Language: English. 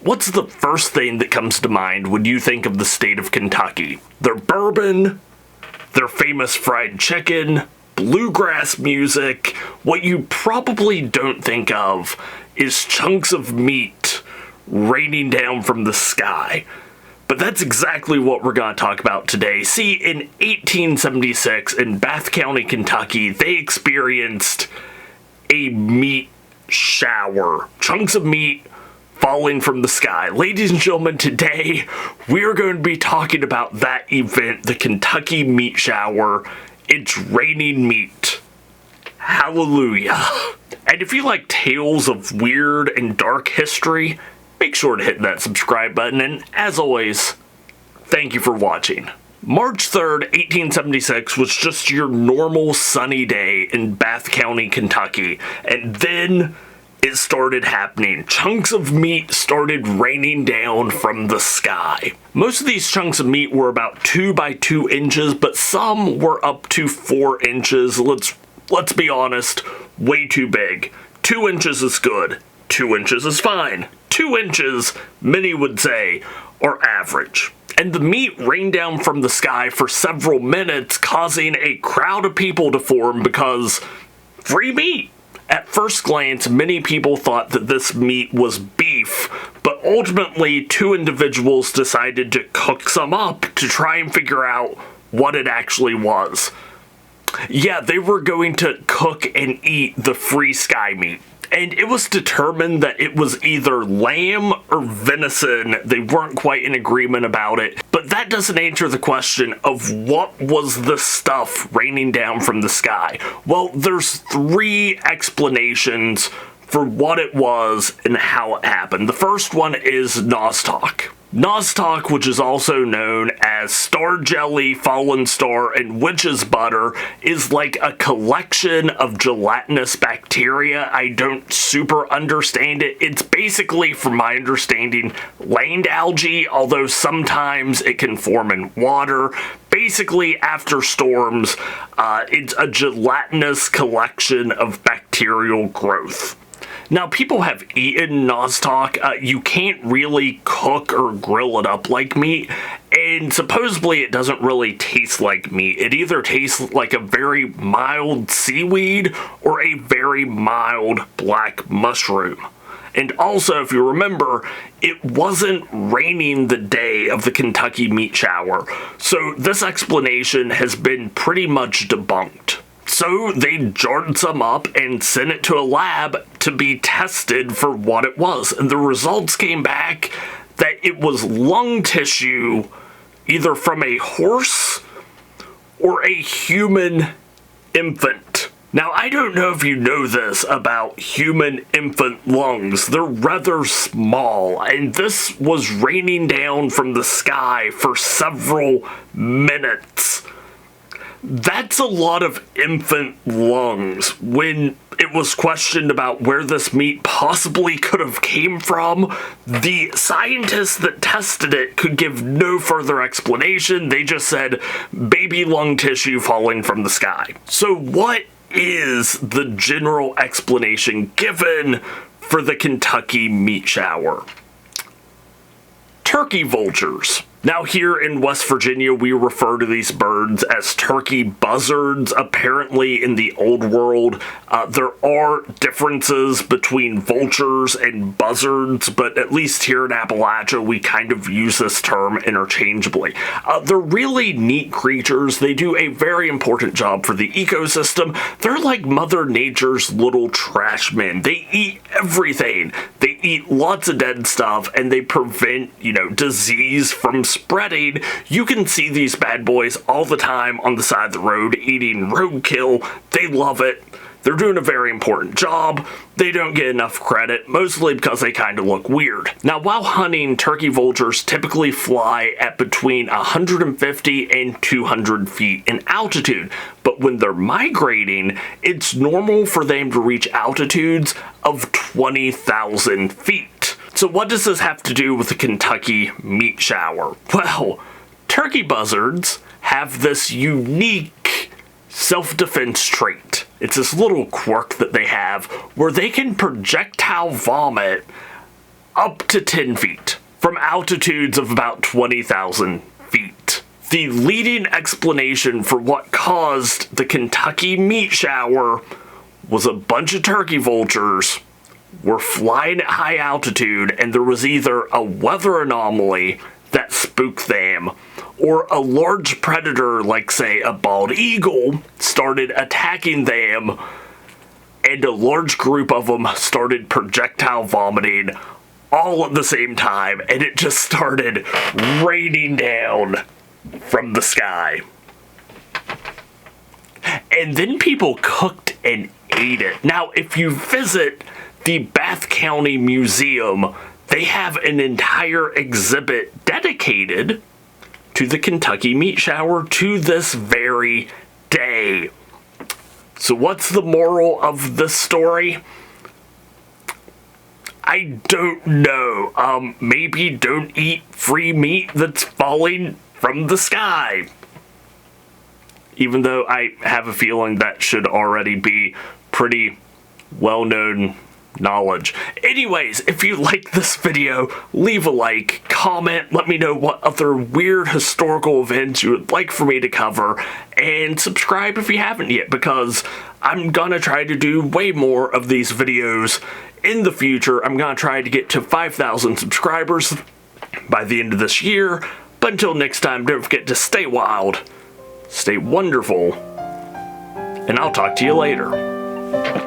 What's the first thing that comes to mind when you think of the state of Kentucky? Their bourbon, their famous fried chicken, bluegrass music. What you probably don't think of is chunks of meat raining down from the sky. But that's exactly what we're going to talk about today. See, in 1876 in Bath County, Kentucky, they experienced a meat shower. Chunks of meat falling from the sky. Ladies and gentlemen, today we're going to be talking about that event, the Kentucky meat shower. It's raining meat. Hallelujah. And if you like tales of weird and dark history, make sure to hit that subscribe button, and as always, thank you for watching. March 3rd, 1876 was just your normal sunny day in Bath County, Kentucky, and then it started happening. Chunks of meat started raining down from the sky. Most of these chunks of meat were about 2 by 2 inches, but some were up to 4 inches. Let's be honest, way too big. 2 inches is good. 2 inches is fine. 2 inches, many would say, are average. And the meat rained down from the sky for several minutes, causing a crowd of people to form because free meat. At first glance, many people thought that this meat was beef, but ultimately 2 individuals decided to cook some up to try and figure out what it actually was. Yeah, they were going to cook and eat the free sky meat. And it was determined that it was either lamb or venison. They weren't quite in agreement about it. But that doesn't answer the question of what was the stuff raining down from the sky. Well, there's 3 explanations for what it was and how it happened. The first one is nostoc. Nostoc, which is also known as star jelly, fallen star, and witch's butter, is like a collection of gelatinous bacteria. I don't super understand it. It's basically, from my understanding, land algae, although sometimes it can form in water. Basically, after storms, it's a gelatinous collection of bacterial growth. Now, people have eaten nostoc. You can't really cook or grill it up like meat, and supposedly it doesn't really taste like meat. It either tastes like a very mild seaweed or a very mild black mushroom. And also, if you remember, it wasn't raining the day of the Kentucky meat shower, so this explanation has been pretty much debunked. So they jarred some up and sent it to a lab to be tested for what it was. And the results came back that it was lung tissue either from a horse or a human infant. Now, I don't know if you know this about human infant lungs. They're rather small, and this was raining down from the sky for several minutes. That's a lot of infant lungs. When it was questioned about where this meat possibly could have came from, the scientists that tested it could give no further explanation. They just said baby lung tissue falling from the sky. So what is the general explanation given for the Kentucky meat shower? Turkey vultures. Now, here in West Virginia, we refer to these birds as turkey buzzards. Apparently, in the old world, there are differences between vultures and buzzards, but at least here in Appalachia, we kind of use this term interchangeably. They're really neat creatures. They do a very important job for the ecosystem. They're like Mother Nature's little trash men. They eat everything. They eat lots of dead stuff, and they prevent, disease from spreading. You can see these bad boys all the time on the side of the road eating roadkill. They love it. They're doing a very important job. They don't get enough credit, mostly because they kind of look weird. Now, while hunting, turkey vultures typically fly at between 150 and 200 feet in altitude, but when they're migrating, it's normal for them to reach altitudes of 20,000 feet. So what does this have to do with the Kentucky meat shower? Well, turkey buzzards have this unique self-defense trait. It's this little quirk that they have where they can projectile vomit up to 10 feet from altitudes of about 20,000 feet. The leading explanation for what caused the Kentucky meat shower was a bunch of turkey vultures were flying at high altitude, and there was either a weather anomaly that spooked them, or a large predator, like say a bald eagle, started attacking them, and a large group of them started projectile vomiting all at the same time, and it just started raining down from the sky. And then people cooked and ate it. Now, if you visit the Bath County Museum, they have an entire exhibit dedicated to the Kentucky meat shower to this very day. So what's the moral of this story? I don't know. Maybe don't eat free meat that's falling from the sky. Even though I have a feeling that should already be pretty well-known knowledge. Anyways, if you like this video, leave a like, comment, let me know what other weird historical events you would like for me to cover, and subscribe if you haven't yet, because I'm gonna try to do way more of these videos in the future. I'm gonna try to get to 5,000 subscribers by the end of this year, but until next time, don't forget to stay wild, stay wonderful, and I'll talk to you later.